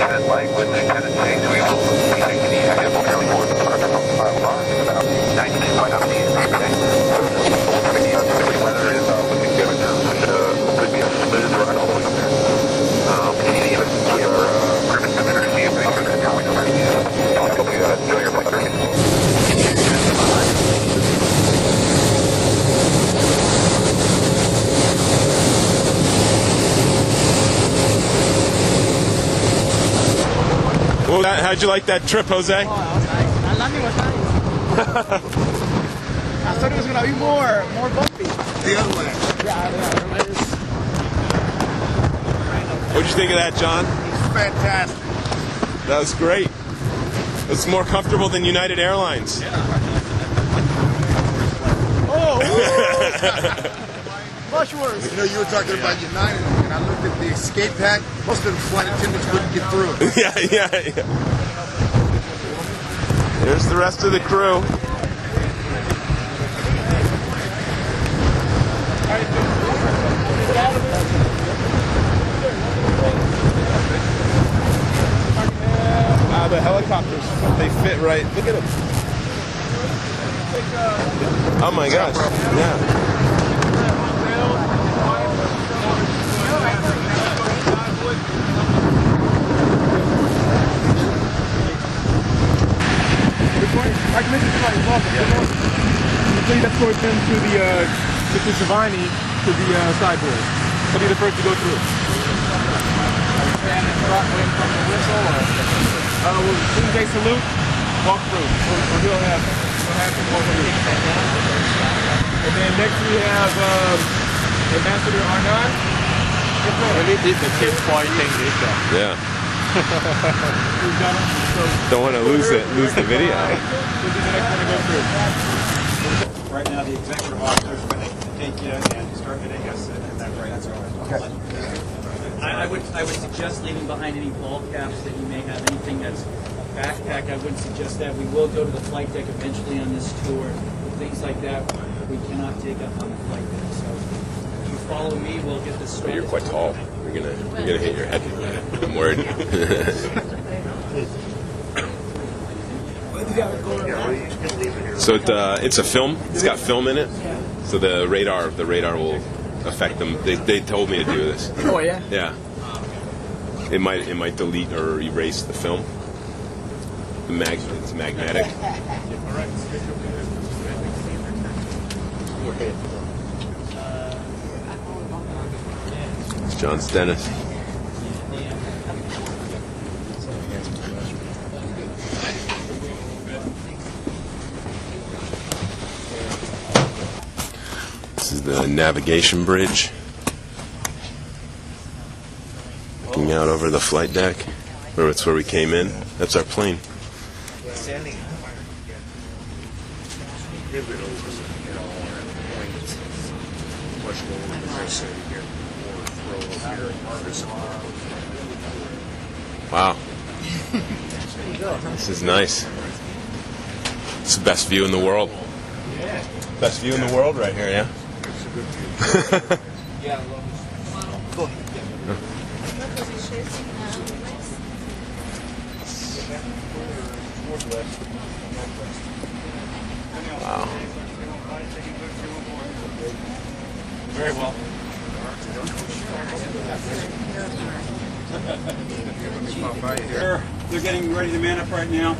And like with the kind of change, we will be taking the active fairly more than about 90 might not be okay. The weather is looking good. Could be a smooth ride all the way up there. Even we are permit the energy of the other going over here. Hope you enjoy your flight. Well, how'd you like that trip, Jose? Oh, that was nice. That landing was nice. I thought it was gonna be more bumpy. The other way. Yeah. What'd you think of that, John? It's fantastic. That was great. It's more comfortable than United Airlines. Yeah. Oh! Much worse. You know, you were talking about United, and I looked at the escape hatch. Most of the flight attendants couldn't get through it. Yeah. Here's the rest of the crew. Wow, the helicopters, they fit right. Look at them. Oh my gosh. Yeah. I can mention somebody welcome. So you escort them to the Mr. Giovanni to the sideboard. He'll be the first to go through. Standing front waiting from the whistle, or as soon as they salute, walk through. Or he'll have him walk through. And then next we have Ambassador Arnon. The kid pointing this guy. Yeah. Don't want to lose the video. Right now, the executive officers are going to take you and start getting us in that right. That's all right. I would suggest leaving behind any ball caps that you may have, anything that's a backpack. I wouldn't suggest that. We will go to the flight deck eventually on this tour. Things like that we cannot take up on the flight deck. So if you follow me, we'll get this started. You're quite tall. You're gonna hit your head. I'm worried. So it's a film. It's got film in it. So the radar will affect them. They told me to do this. Oh yeah. Yeah. It might delete or erase the film. It's magnetic. It's John Stennis. This is the navigation bridge. Looking out over the flight deck. That's where we came in. That's our plane. Wow. This is nice. It's the best view in the world. Best view in the world right here, yeah? Wow. Very well. They're getting ready to man up right now.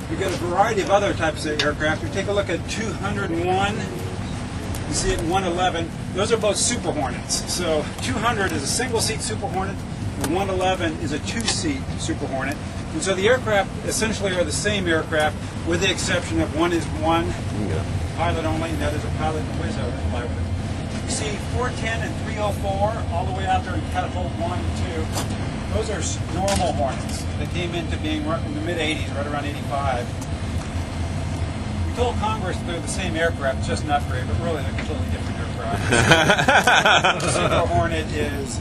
We've got a variety of other types of aircraft. We take a look at 201. You see it in 111. Those are both Super Hornets. So 200 is a single-seat Super Hornet, and 111 is a two-seat Super Hornet. And so the aircraft essentially are the same aircraft, with the exception of one is pilot only, and the other is a pilot and whiz over to fly with it. You see 410 and 304 all the way out there in Catapult 1 and 2. Those are normal Hornets. They came into being in the mid-80s, right around 85. We told Congress they're the same aircraft, just an upgrade, but really they're completely different aircraft. The Super Hornet is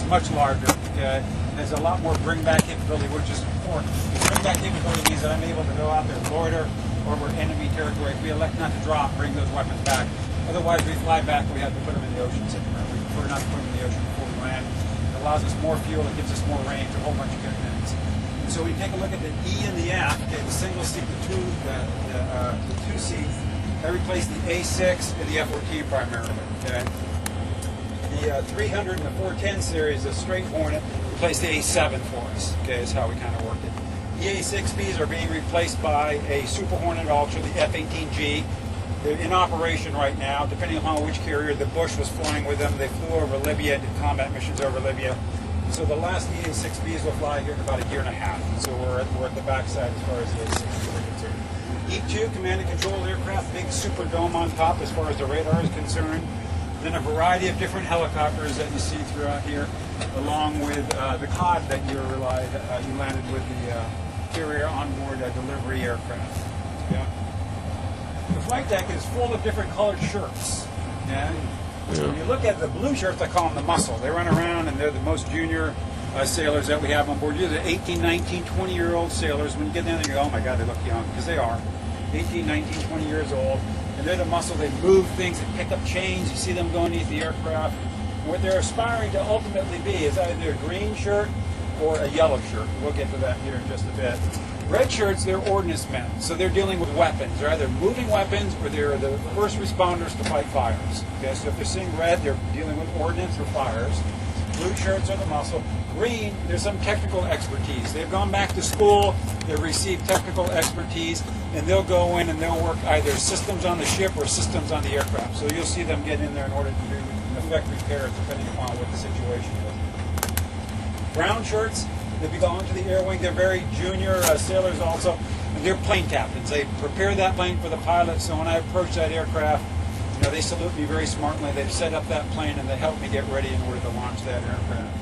much larger. Okay, there's a lot more bring-back capability, which is important. Bring-back capability means that I'm able to go out there, loiter over enemy territory. If we elect not to drop, bring those weapons back. Otherwise, we fly back, we have to put them in the ocean. We prefer not to put them in the ocean before we land. It allows us more fuel, it gives us more range, a whole bunch of good things. So we take a look at the E and the F, okay, the single seat, the two seats. I replaced the A6 and the F-14 primarily. Okay. The 300 and the 410 series, the straight Hornet, replaced the A7 for us. Okay, is how we kind of worked it. The A6Bs are being replaced by a Super Hornet Ultra, the F-18G. They're in operation right now, depending upon which carrier. The Bush was flying with them. They flew over Libya, did combat missions over Libya. So the last A6Bs will fly here in about a year and a half. So we're at the backside as far as the A6Bs are concerned. E2 command and control aircraft, big super dome on top as far as the radar is concerned. Then a variety of different helicopters that you see throughout here, along with the COD that you landed with the carrier onboard delivery aircraft. Yeah. The flight deck is full of different colored shirts. Yeah. When you look at the blue shirts, I call them the muscle. They run around and they're the most junior sailors that we have on board. They're 18, 19, 20-year-old sailors. When you get down there, you go, oh my God, they look young, because they are. 18, 19, 20 years old. And they're the muscle. They move things and pick up chains. You see them going underneath the aircraft. What they're aspiring to ultimately be is either a green shirt or a yellow shirt. We'll get to that here in just a bit. Red shirts, they're ordnance men, so they're dealing with weapons. They're either moving weapons or they're the first responders to fight fires. Okay, so if they're seeing red, they're dealing with ordnance or fires. Blue shirts are the muscle. Green, there's some technical expertise. They've gone back to school, they've received technical expertise, and they'll go in and they'll work either systems on the ship or systems on the aircraft. So you'll see them get in there in order to do effect repairs depending upon what the situation is. Brown shirts, they belong to the air wing. They're very junior sailors also, and they're plane captains. They prepare that plane for the pilot, so when I approach that aircraft, you know, they salute me very smartly. They've set up that plane and they help me get ready in order to launch that aircraft.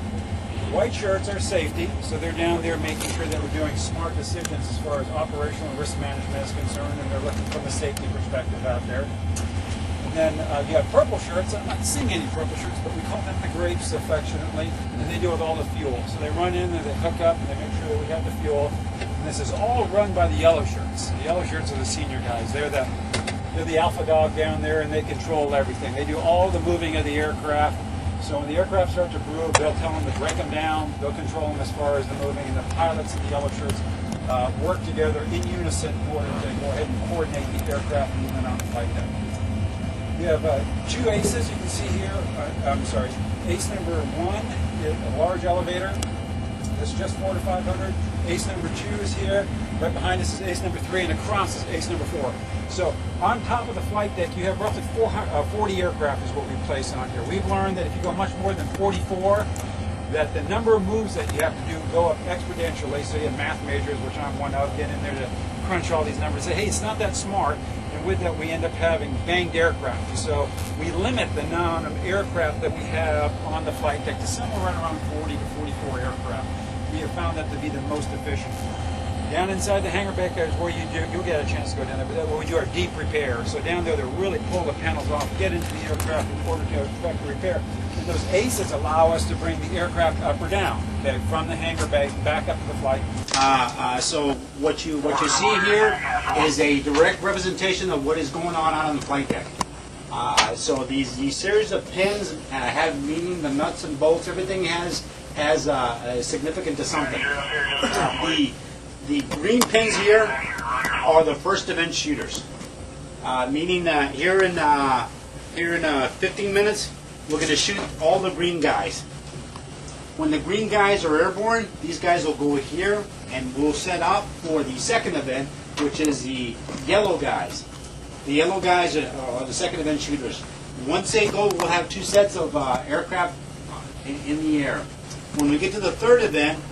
White shirts are safety, so they're down there making sure that we're doing smart decisions as far as operational risk management is concerned, and they're looking from a safety perspective out there. And then you have purple shirts. I'm not seeing any purple shirts, but we call them the grapes affectionately, and they deal with all the fuel. So they run in and they hook up and they make sure that we have the fuel. And this is all run by the yellow shirts. The yellow shirts are the senior guys. They're the alpha dog down there, and they control everything. They do all the moving of the aircraft. So when the aircraft starts to groove, they'll tell them to break them down. They'll control them as far as the moving, and the pilots and the yellow shirts work together in unison in order to go ahead and coordinate the aircraft movement on the flight deck. We have two aces you can see here. Ace number 1 is a large elevator. That's just 4 to 500. Ace number 2 is here. Right behind us is ace number 3, and across is ace number 4. So on top of the flight deck, you have roughly 40 aircraft is what we place on here. We've learned that if you go much more than 44, that the number of moves that you have to do go up exponentially. So you have math majors, which I'm one of, get in there to crunch all these numbers and say, hey, it's not that smart. And with that, we end up having banged aircraft. So we limit the amount of aircraft that we have on the flight deck to somewhere right around 40 to 44 aircraft. We have found that to be the most efficient. Down inside the hangar bay is where you'll get a chance to go down there, but where we do our deep repair. So down there, they really pull the panels off, get into the aircraft in order to effect the repair. And those aces allow us to bring the aircraft up or down, okay, from the hangar bay back up to the flight. So what you see here is a direct representation of what is going on out on the flight deck. So these series of pins have meaning. The nuts and bolts, everything has significant to something. The green pins here are the first event shooters, meaning that here in 15 minutes we're going to shoot all the green guys. When the green guys are airborne, these guys will go here and we'll set up for the second event, which is the yellow guys. The yellow guys are the second event shooters. Once they go, we'll have 2 sets of aircraft in the air. When we get to the third event,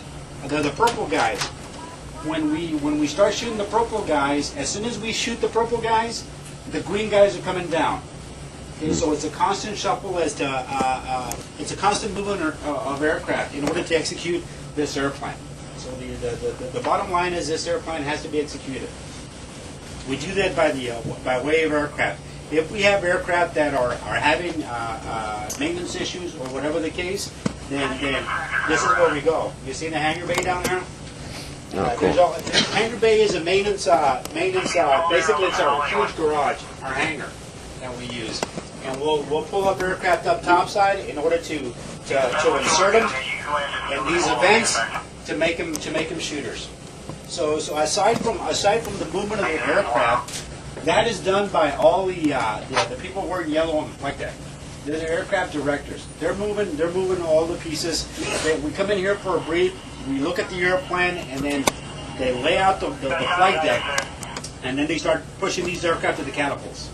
they're the purple guys. When we start shooting the purple guys, as soon as we shoot the purple guys, the green guys are coming down. Okay, so it's a constant shuffle as to it's a constant movement of aircraft in order to execute this airplane. So the bottom line is this airplane has to be executed. We do that by way of aircraft. If we have aircraft that are having maintenance issues or whatever the case, then this is where we go. You see the hangar bay down there? Cool. Hangar bay is a maintenance. Basically, it's our huge garage, our hangar that we use, and we'll pull up aircraft up topside in order to insert them in these events. to make them shooters. So aside from the movement of the aircraft, that is done by all the people wearing yellow on the flight deck. They're the aircraft directors. They're moving all the pieces. We come in here for a brief. We look at the airplane, and then they lay out the flight deck, and then they start pushing these aircraft to the catapults.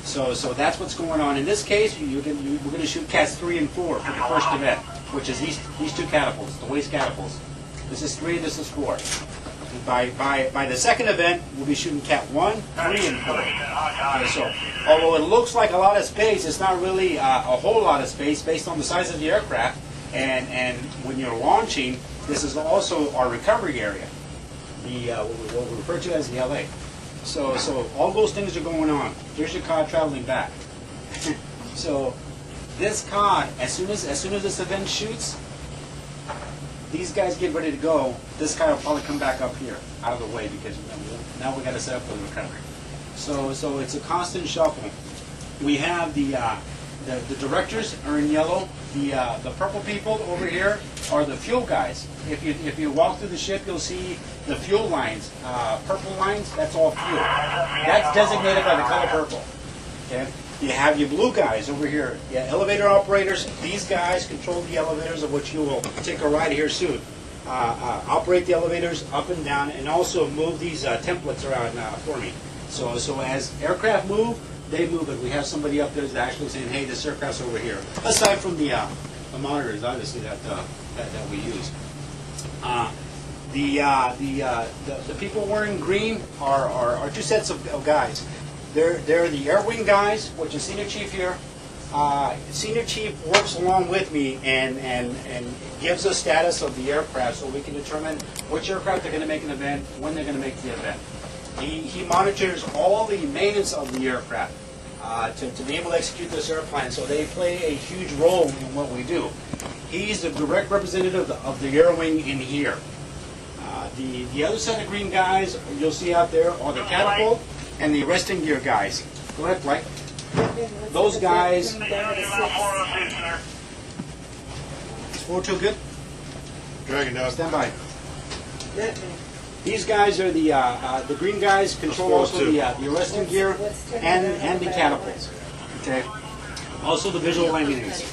So that's what's going on. In this case, we're going to shoot Cats 3 and 4 for the first event, which is these two catapults, the waste catapults. This is 3, this is 4. By the second event, we'll be shooting Cat 1, 3, and 4. Okay, so although it looks like a lot of space, it's not really a whole lot of space based on the size of the aircraft. And when you're launching, this is also our recovery area, what we refer to as the LA. So all those things are going on. Here's your cod traveling back. So this cod, as soon as this event shoots, these guys get ready to go. This guy will probably come back up here, out of the way, because now we got to set up for the recovery. So it's a constant shuffle. We have the directors are in yellow. The purple people over here are the fuel guys. If you walk through the ship, you'll see the fuel lines, purple lines. That's all fuel. That's designated by the color purple. Okay. You have your blue guys over here. Yeah, elevator operators. These guys control the elevators, of which you will take a ride here soon. Operate the elevators up and down, and also move these templates around for me. So as aircraft move, they move it. We have somebody up there that's actually saying, "Hey, this aircraft's over here." Aside from the monitors, obviously that we use. The people wearing green are two sets of guys. They're the air wing guys, which is Senior Chief here. Senior Chief works along with me and gives us status of the aircraft so we can determine which aircraft they're going to make an event, when they're going to make the event. He monitors all the maintenance of the aircraft to be able to execute this airplane, so they play a huge role in what we do. He's the direct representative of the air wing in here. The other set of green guys you'll see out there are the catapult and the arresting gear guys. Go ahead, Blake. Those guys. Is 4-2 good? Dragon dog. Stand by. These guys are the green guys. Control also the arresting gear and the catapults. Okay. Also the visual landing aids.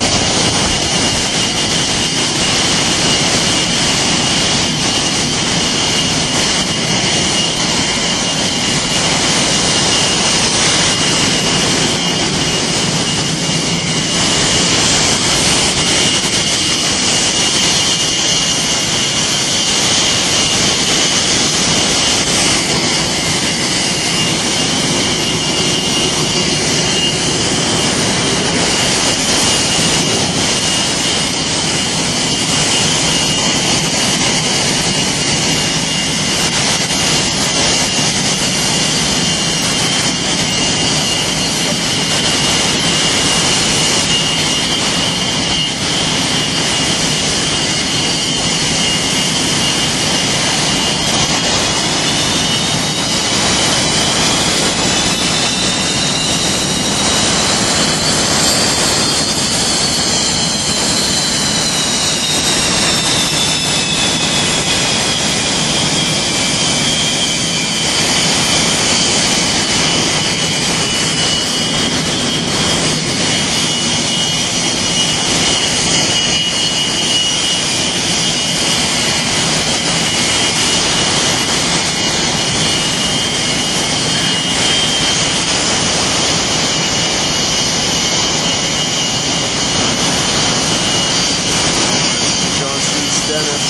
Stennis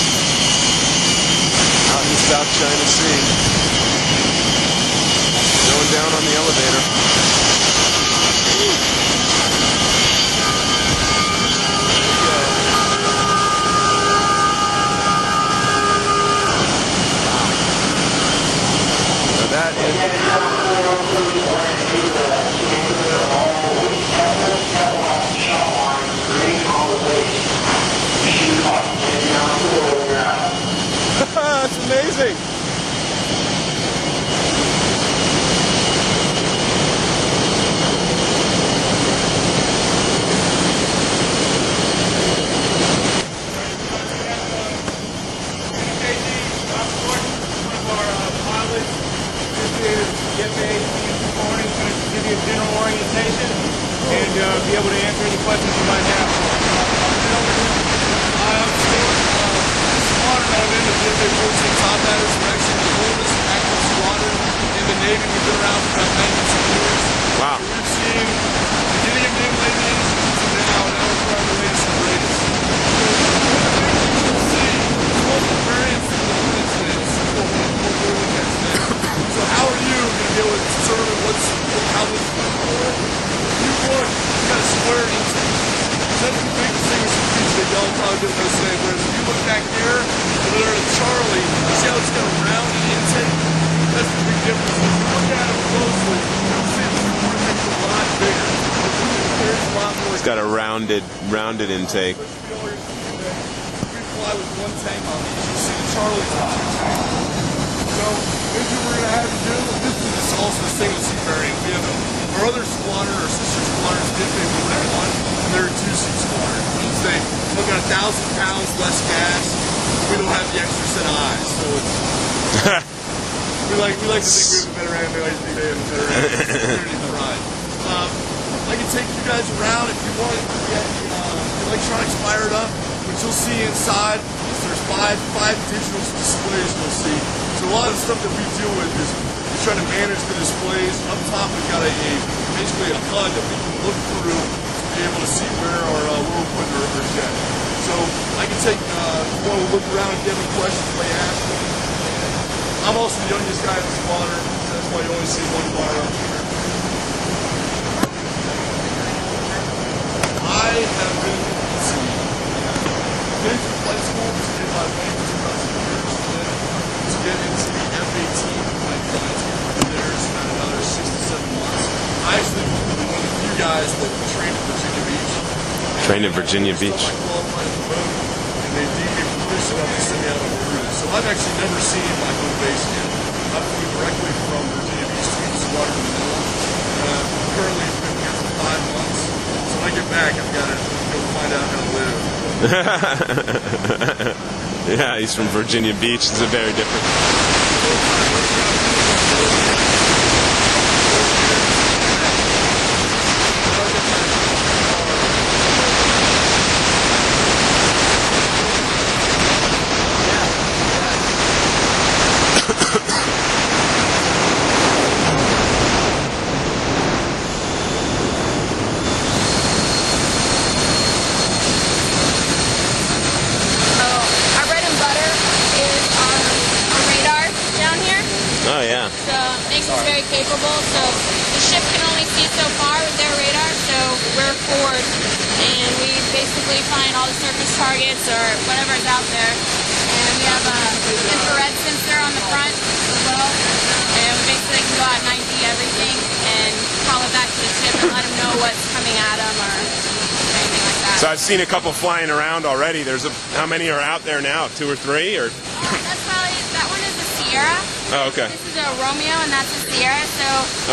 out in the South China Sea, going down on the elevator. Now that That's amazing. got a rounded intake. We fly with one tank on these. You see the Charlie's on two tanks. So here's what we're gonna have to do. This is also a single seat variant. We have our other squadron, our sister squadron is DIP-51, and they're a two-seat squadron. Means they look at 1,000 pounds less gas. We don't have the extra set of eyes, so it's. we like to think we have a better end. They like to think they have a better end. It's a ride. I can take you guys around if you want to get the electronics fired up. What you'll see inside is there's five digital displays you'll see. So a lot of the stuff that we deal with is trying to manage the displays. Up top we've got basically a HUD that we can look through to be able to see where we're putting our jet. So I can take one look around if you have any questions you may ask. I'm also the youngest guy in the squadron, so that's why you only see one bar up here. I have been through flight school to get my wings across the years, to get into the F-18 flight class. There's another 6 to 7 months. I actually was one of the few guys that trained at Virginia Beach. Trained at Virginia Beach. I qualified at the boat, and they deemed me proficient enough to send me out on a cruise. So I've actually never seen my home base yet. I flew directly from Virginia Beach to the squadron in Manila. Currently been here for 5 months. So when I get back, I've got to go find out how to live. Yeah, he's from Virginia Beach. It's a very different. Oh yeah. So makes us very capable. So the ship can only see so far with their radar, so we're forward and we basically find all the surface targets or whatever is out there. And we have a infrared sensor on the front as well. And we basically can go out and ID everything and call it back to the ship and let them know what's coming at them or anything like that. So I've seen a couple flying around already. How many are out there now? 2 or 3 or? That's probably, that one is a Sierra. Oh, okay. This is a Romeo and that's a Sierra, so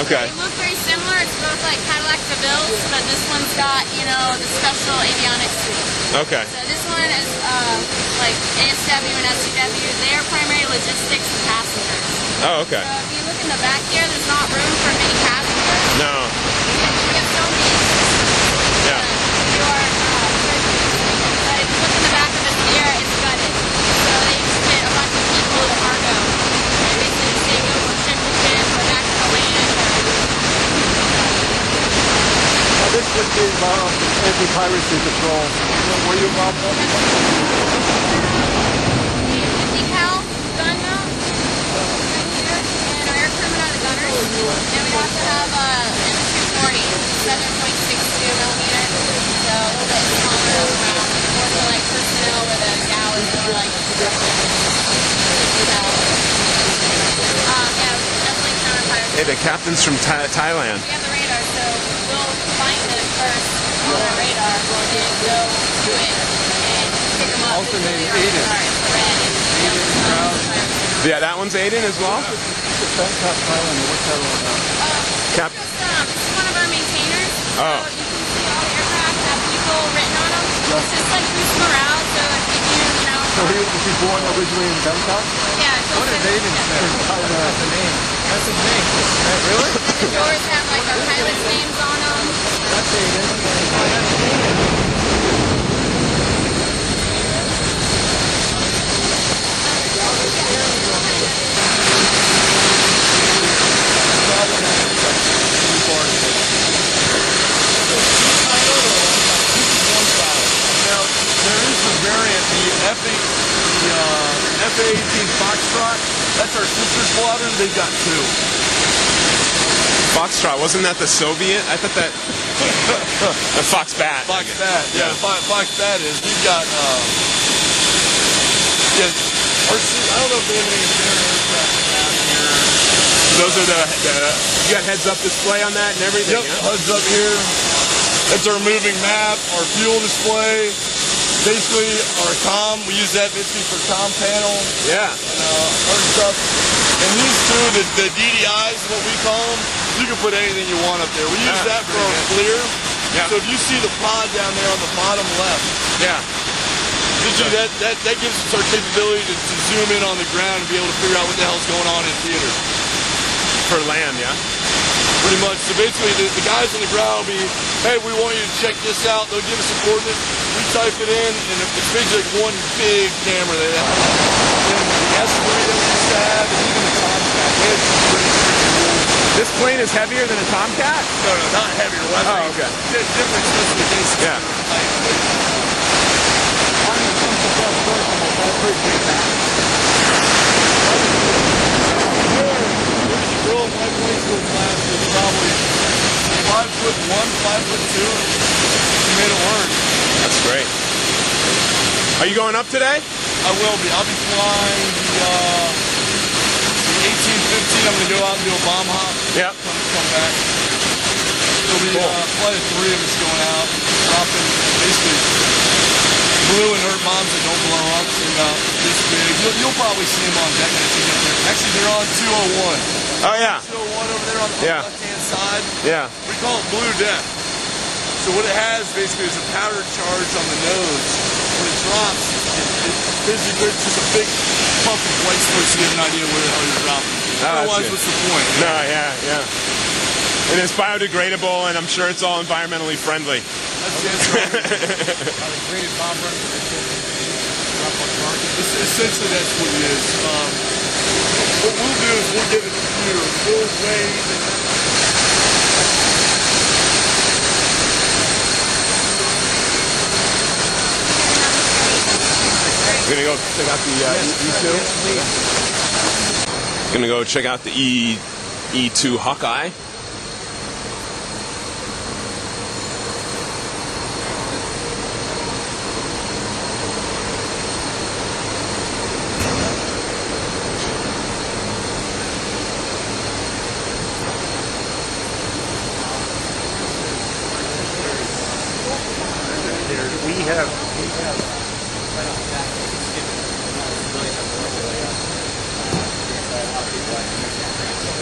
okay. They look very similar. It's both like Cadillac DeVille's, but this one's got, the special avionics suite. Okay. So this one is like ASW and SCW. They are primary logistics and passengers. Oh, okay. So if you look in the back here, there's not room for many passengers. No. You get so many. Yeah. You are but if you look in the back of the Sierra, it's gutted. So they just fit a bunch of people with cargo. They basically just take over ship to ship or back to the land. This would be involved in anti-piracy patrol. Were you involved in that? 50 cal gun mount right here, and our air crewmen are the gunners. And we also have infantry 40, 7.62 millimeter, so a little bit smaller round. More for like personnel where the gal is more like 60 cal. Yeah, definitely counter-piracy. Hey, the captain's from Thailand. We have the radar, so we'll find them first on our radar and go to it and pick them up. Also named Aiden. Yeah, that one's Aiden as well? Cap. This is one of our maintainers. Oh. So you can see all the aircraft have people written on them. It's just like boost morale, so if you can, So was he born originally in Bangkok? Yeah. What is Aiden's name? That's the name. That's his name. Really? The doors have like our pilots' names on them. That's Aiden. Now, there is a variant, the F-18 Foxtrot. That's our sister squadron. They've got 2. Foxtrot, wasn't that the Soviet? I thought that. The Fox Bat. Fox Bat, yeah. Fox Bat is. We've got, I don't know if they have any standard aircraft down here. Those are you got heads-up display on that and everything? Yep, Yeah? HUD's up here. That's our moving map, our fuel display, basically our comm. We use that basically for comm panel. Yeah. And other stuff. And these two, the DDIs, what we call them, you can put anything you want up there. We use that for our clear. Yeah. So if you see the pod down there on the bottom left, that gives us our capability to zoom in on the ground and be able to figure out what the hell's going on in theater. For land, yeah. Pretty much. So basically, the guys on the ground will be, hey, we want you to check this out. They'll give us a coordinate. We type it in, and it's basically like one big camera. They have. And the S3 that we used to have, and even the Tomcat. They had some pretty cool. This plane is heavier than a Tomcat? No, not heavier. Oh, okay. Different specifications. Yeah. Girl in my plane school class was probably 5'1", 5'2". She made it work. That's great. Are you going up today? I will be. I'll be flying the 18-15. I'm going to go out and do a bomb hop. Yep. Come back. There'll be probably 3 of us going out, dropping basically blue and hurt bombs that don't blow up. They're about this big. You'll probably see them on deck as you get there. Actually, they're on 201. Oh, yeah. 201 over there on the left-hand side. Yeah. We call it blue death. So what it has basically is a powder charge on the nose. When it drops, there's just a big pump of white smoke so you have an idea where the hell you're dropping. Otherwise, what's the point? No, yeah. And it's biodegradable, and I'm sure it's all environmentally friendly. That's right. Essentially, that's what it is. What we'll do is we'll give it a computer. We'll weigh. We're gonna go check out the E2. Gonna go check out the E2 Hawkeye.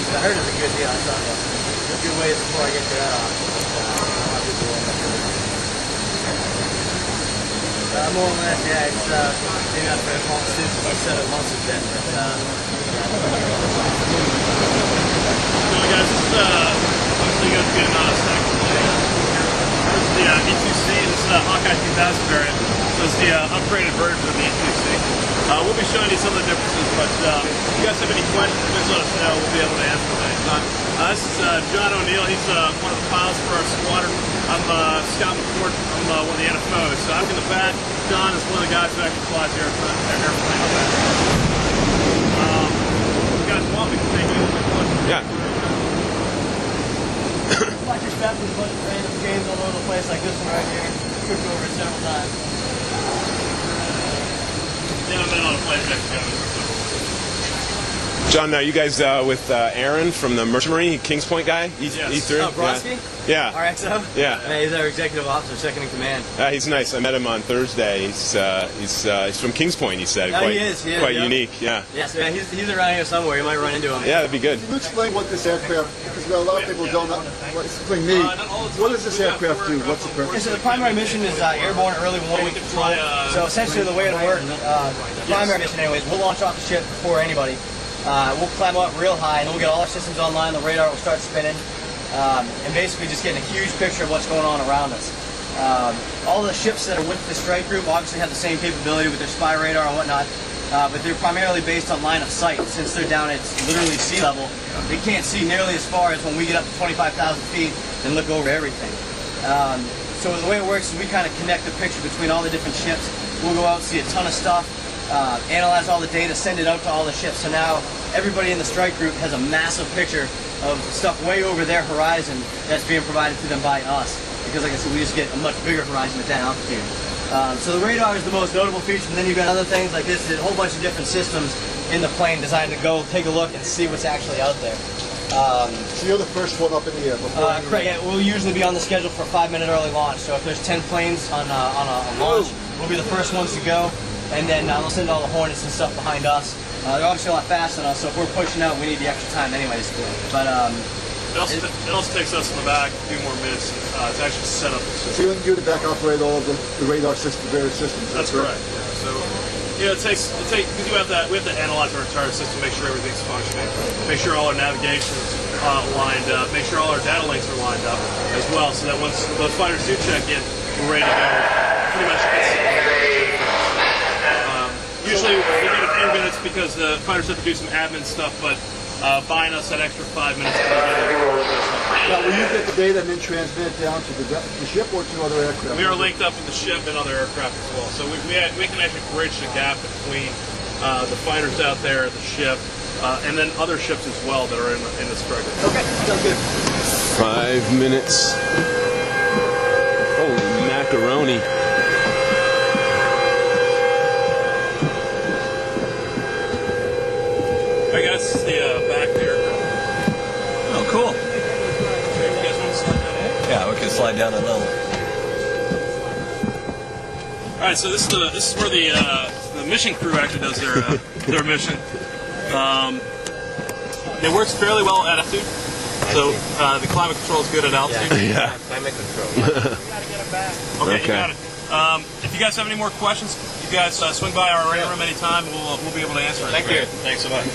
I heard it's a good deal. I thought a good way before I get to that off. More or less, yeah. It's maybe not very long since 7 months has been, but guys, this is obviously going to be a second plane. This is the E2C. This is the Hawkeye 2000 variant. So it's the upgraded version of the E2C. We'll be showing you some of the differences, but if you guys have any questions, just let us know. We'll be able to answer them anytime. This is John O'Neill. He's one of the pilots for our squadron. I'm Scott McCord. I'm one of the NFOs. So I'm in the back. John is one of the guys who actually flies the airplane. If you guys want, we can take any questions. Yeah. watch your step with a bunch of random games all over the place, like this one right here. Tripped over it several times. Yeah, I've been on a plane next to John, you guys with Aaron from the Merchant Marine, Kings Point guy? E3? Oh, Brodsky? Yeah. RXO? Yeah. He's our executive officer, second in command. He's nice. I met him on Thursday. He's from Kings Point, he said. No, quite, he is. Quite unique, yeah. Yes, man, he's around here somewhere. You might run into him. Yeah, that'd be good. Can you explain what this aircraft, because a lot of people don't know, explain me, what does this aircraft do? What's the purpose? So the primary mission is airborne early warning control. So essentially the way it'll work, the primary mission anyways, we'll launch off the ship before anybody. We'll climb up real high and we'll get all our systems online, the radar will start spinning, and basically just getting a huge picture of what's going on around us. All the ships that are with the strike group obviously have the same capability with their spy radar and whatnot, but they're primarily based on line of sight. Since they're down at literally sea level, they can't see nearly as far as when we get up to 25,000 feet and look over everything. So the way it works is we kind of connect the picture between all the different ships. We'll go out and see a ton of stuff, analyze all the data, send it out to all the ships. So now everybody in the strike group has a massive picture of stuff way over their horizon that's being provided to them by us. Because like I said, we just get a much bigger horizon at that altitude. So the radar is the most notable feature, and then you've got other things like this, a whole bunch of different systems in the plane designed to go take a look and see what's actually out there. So you're the first one up in the air. Correct. Yeah, we'll usually be on the schedule for a 5-minute early launch. So if there's 10 planes on a launch, we'll be the first ones to go, and then we'll send all the Hornets and stuff behind us. They're obviously a lot faster than us, so if we're pushing out, we need the extra time anyways. But it also takes us in the back a few more minutes to actually set up the system. So you're the back operator all of the radar system, various systems. That's correct. Yeah. So, it takes because we have to analyze our entire system, make sure everything's functioning, make sure all our navigation's lined up, make sure all our data links are lined up as well, so that once those fighters do check in, we're ready to go. Pretty much. Usually we get a few minutes because the fighters have to do some admin stuff, but buying us that extra 5 minutes. Now, will you get the data and then transmit it down to the ship or to other aircraft? We are linked up with the ship and other aircraft as well, so we can actually bridge the gap between the fighters out there, the ship, and then other ships as well that are in this program. Okay, sounds good. 5 minutes. Holy macaroni. Alright guys, this is the back there. Oh, cool. You guys want to slide that in? Yeah, we can slide down that level. Alright, so this is where the mission crew actually does their mission. It works fairly well at altitude. So the climate control is good at altitude. Yeah, climate control. Okay, you got it. If you guys have any more questions, you guys swing by our radar room anytime. We'll be able to answer it. Thank you. Thanks so much.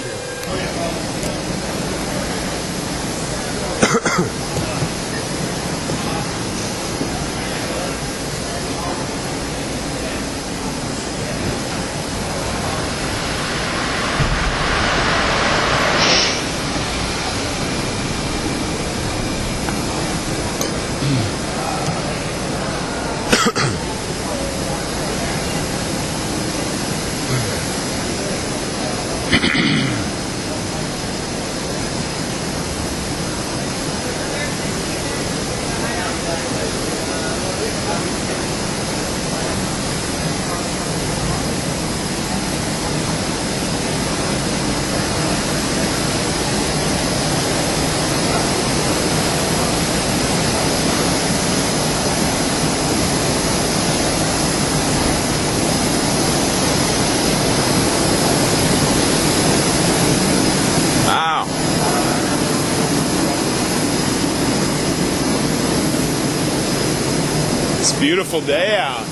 Beautiful day out.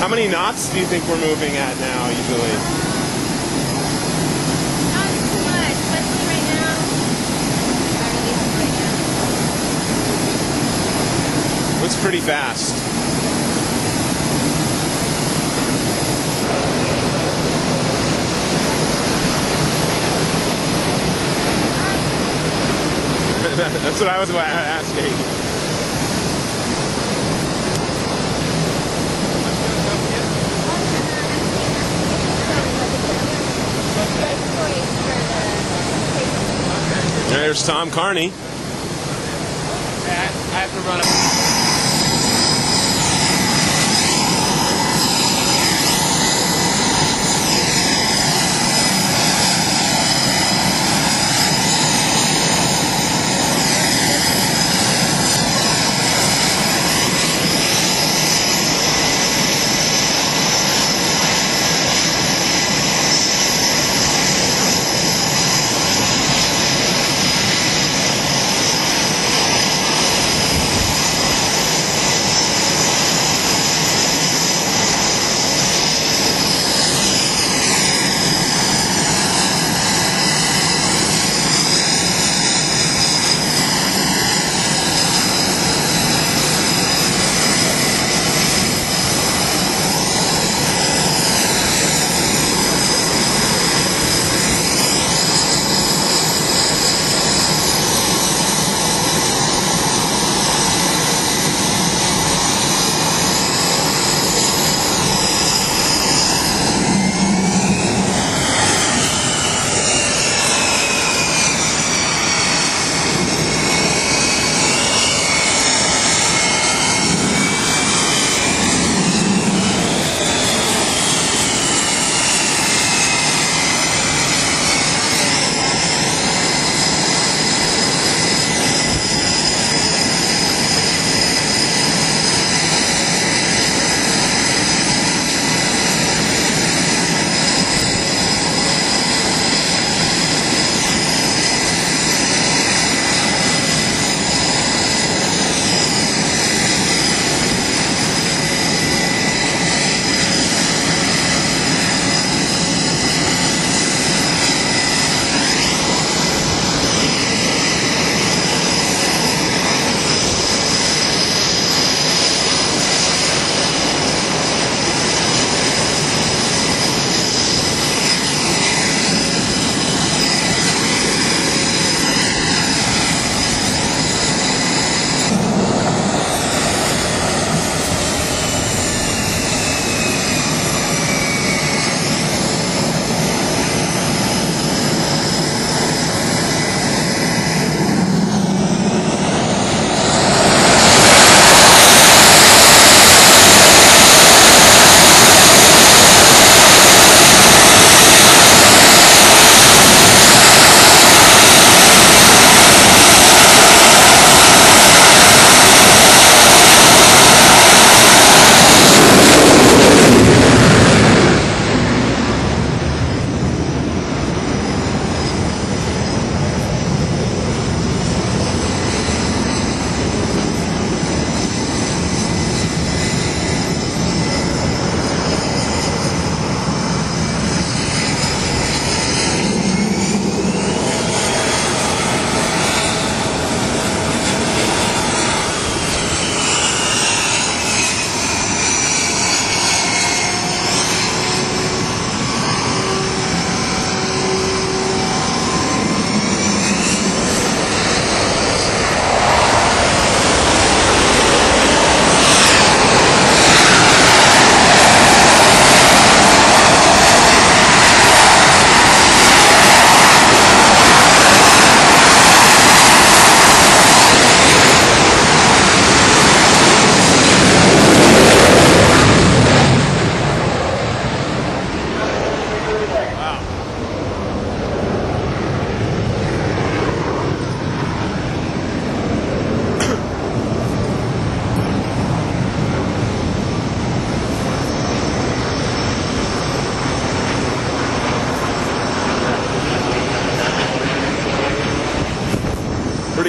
How many knots do you think we're moving at now, usually? Not too much, especially right now. Looks pretty fast. That's what I was asking. There's Tom Carney. I have to run up.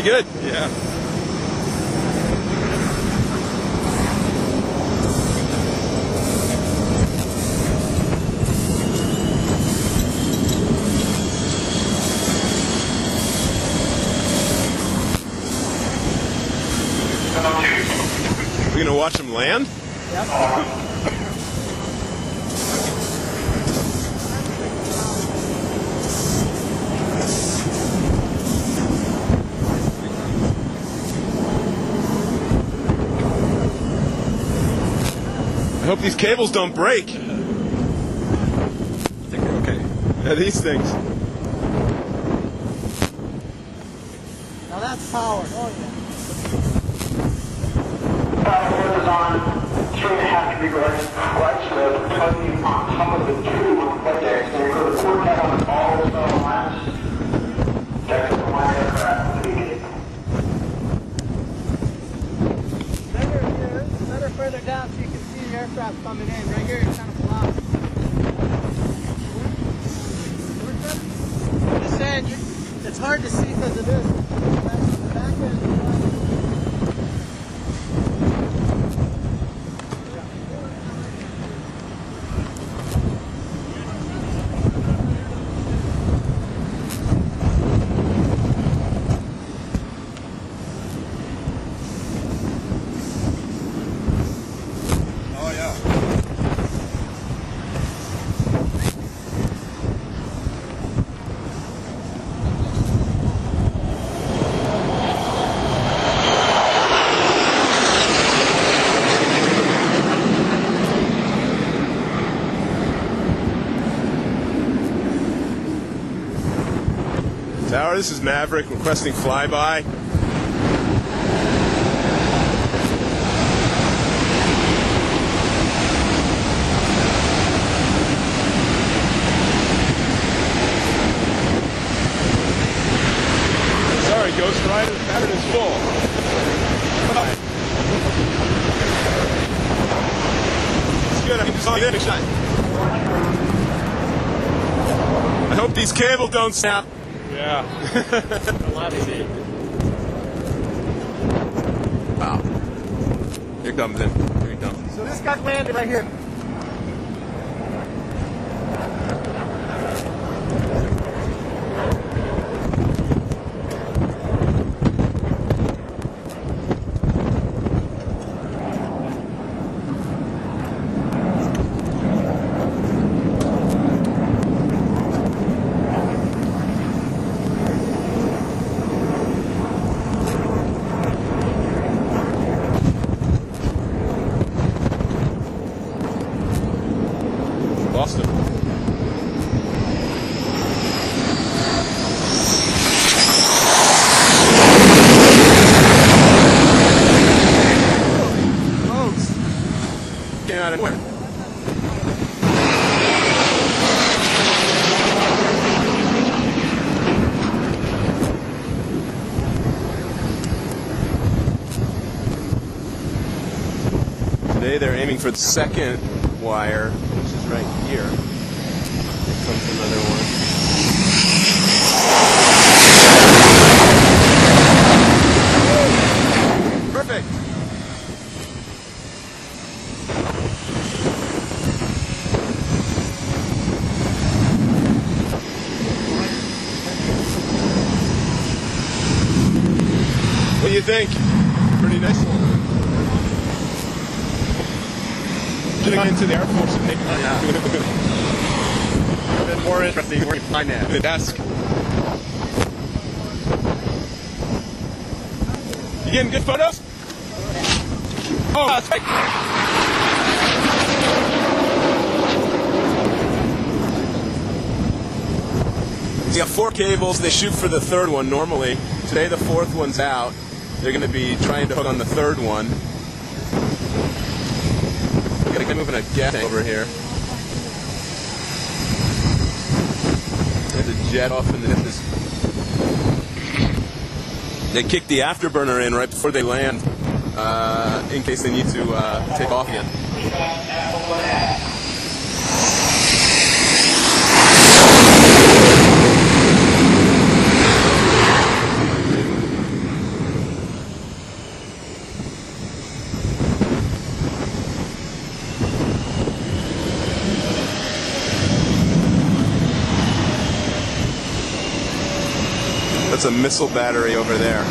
good. Yeah. We're gonna watch them land? Yep. I hope these cables don't break. I think they're okay. Yeah, these things. Now that's powered. Oh yeah. Power is on 3.5 gigahertz flight slope, tugging on top of the two flight decks. And we're going to report that on all the cell lines. Check the one aircraft. Better further down so you can see the aircraft coming in. Right here, it's kind of blocked. I'm just saying, it's hard to see because of this. The back end. Oh, yeah. Tower, this is Maverick requesting flyby. Sorry, Ghost Rider, the pattern is full. It's good, I can just get a shot. I hope these cables don't snap. Yeah. A lot of it. Wow. Here comes in. Here he comes. So this got landed right here. Lost him. Came out of nowhere. Today they're aiming for the second wire, which is right here. Here comes another one. Perfect. What do you think? Pretty nice. Getting into the Air Force and making A bit more interesting where you find that. the desk. You getting good photos? Oh, that's right. You got 4 cables. They shoot for the third one normally. Today the 4th one's out. They're going to be trying to hook on the 3rd one. We're going to move in a gas tank over here. There's a jet off in the distance. They kick the afterburner in right before they land, in case they need to take off again. That's a missile battery over there.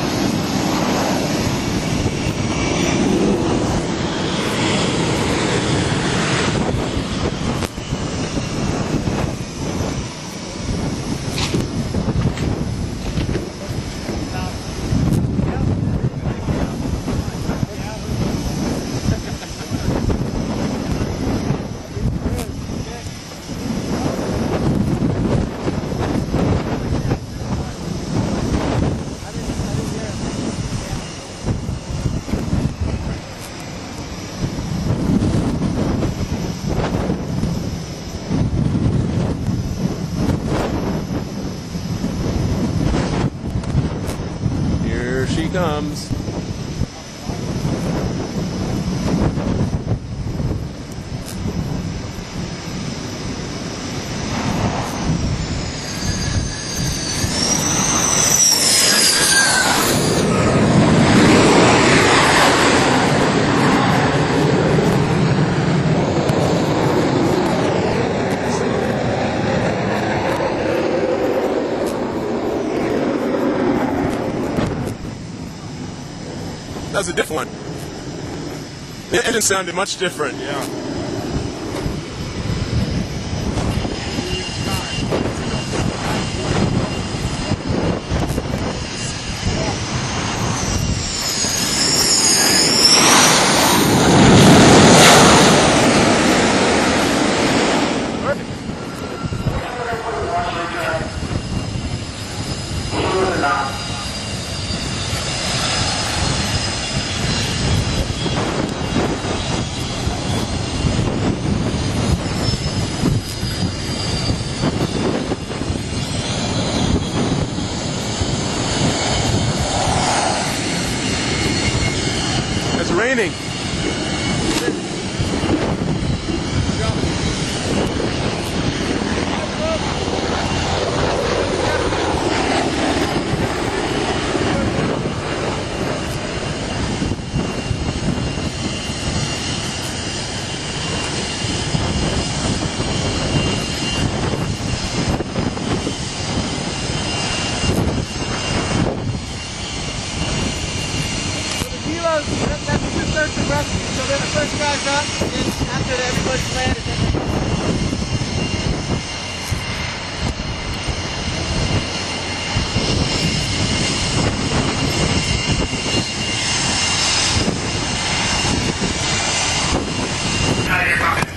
Here she comes. That was a different one. The engine sounded much different, yeah. It's raining. That's the search and rescue. So then the first guy's up, and after everybody's landed,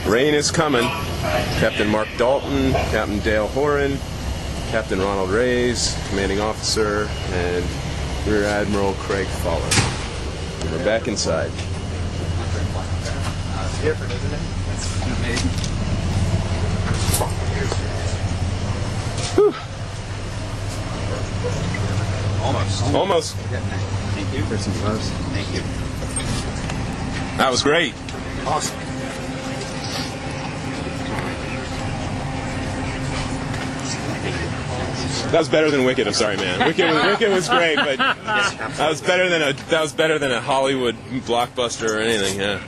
Rain is coming. Captain Mark Dalton, Captain Dale Horan, Captain Ronald Reyes, Commanding Officer, and Rear Admiral Craig Fowler. And we're back inside. it's different, isn't it? It's amazing. Whew. Almost. Almost. Thank you. For some gloves. Thank you. That was great. Awesome. That was better than Wicked. I'm sorry, man. Wicked was great, but that was better than a Hollywood blockbuster or anything. Yeah.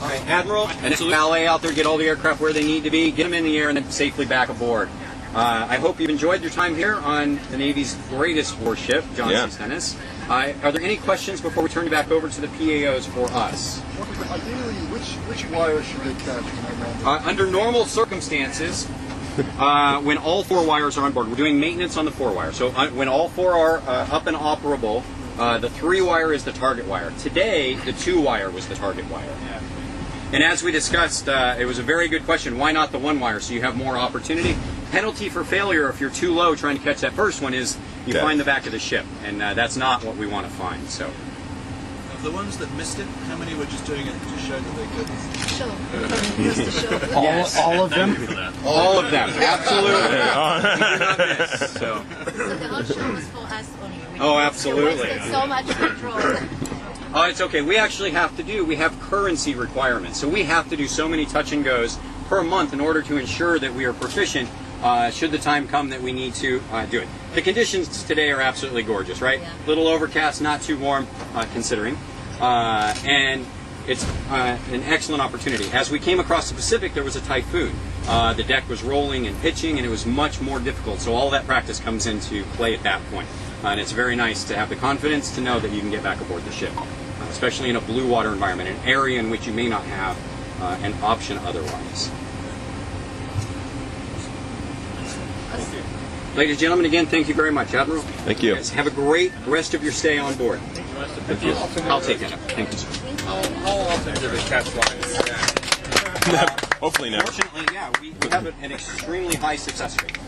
All right, Admiral, and it's valet out there. Get all the aircraft where they need to be. Get them in the air and then safely back aboard. I hope you've enjoyed your time here on the Navy's greatest warship, John C. Stennis. Are there any questions before we turn you back over to the PAOs for us? Ideally, which wire should they catch? Under normal circumstances, when all four wires are on board, we're doing maintenance on the four wire. So when all four are up and operable, the 3-wire is the target wire. Today, the 2-wire was the target wire. And as we discussed, it was a very good question. Why not the 1-wire? So you have more opportunity. Penalty for failure if you're too low trying to catch that first one is you find the back of the ship, and that's not what we want to find. So. Of the ones that missed it, how many were just doing it to show that they could? Yes. All of them? All of them, absolutely. We did not miss. So the whole show was full us only. Oh, absolutely. There was so much control. Oh, it's okay. We actually have we have currency requirements. So we have to do so many touch and goes per month in order to ensure that we are proficient should the time come that we need to do it. The conditions today are absolutely gorgeous, right? Yeah. Little overcast, not too warm, considering. And it's an excellent opportunity. As we came across the Pacific, there was a typhoon. the deck was rolling and pitching, and it was much more difficult. So all that practice comes into play at that point. And it's very nice to have the confidence to know that you can get back aboard the ship, especially in a blue water environment, an area in which you may not have an option otherwise. Ladies and gentlemen, again, thank you very much, Admiral. Thank you. Guys, have a great rest of your stay on board. Thank you. I'll take that up. Thank you, sir. How often do they catch lines? Hopefully never. Fortunately, yeah, we have an extremely high success rate.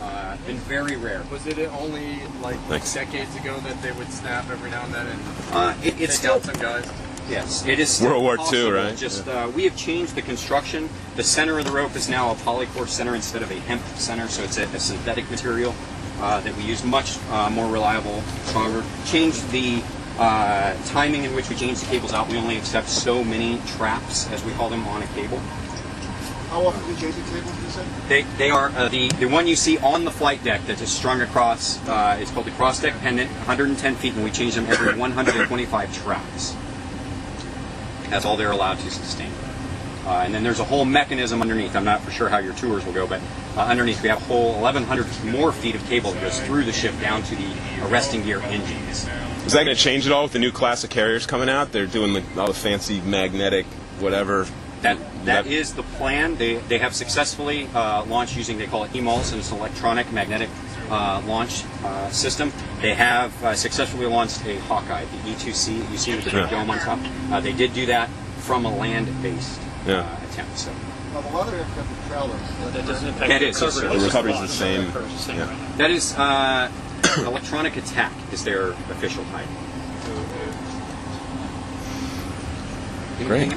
Been very rare. Was it only like decades ago that they would snap every now and then and It's take still out some guys? Yes, it is still World War II, possible. right? Just we have changed the construction. The center of the rope is now a polycore center instead of a hemp center, so it's a synthetic material that we use, much more reliable, stronger. Changed the timing in which we change the cables out. We only accept so many traps, as we call them, on a cable. How often do you change the cables, you said? They are the one you see on the flight deck that is strung across. It's called the cross deck pendant, 110 feet, and we change them every 125 traps. That's all they're allowed to sustain. And then there's a whole mechanism underneath. I'm not for sure how your tours will go, but underneath we have a whole 1,100 more feet of cable that goes through the ship down to the arresting gear engines. Is that going to change at all with the new class of carriers coming out? They're doing all the fancy magnetic whatever. That is the plan. They have successfully launched using, they call it EMALS, and it's an electronic magnetic launch system. They have successfully launched a Hawkeye, the E2C that you see with the big dome on top. They did do that from a land-based attempt. So. Well, a lot of aircraft have trailers. That doesn't affect That is, The recovery is the same. Yeah. That is electronic attack is their official title. Great.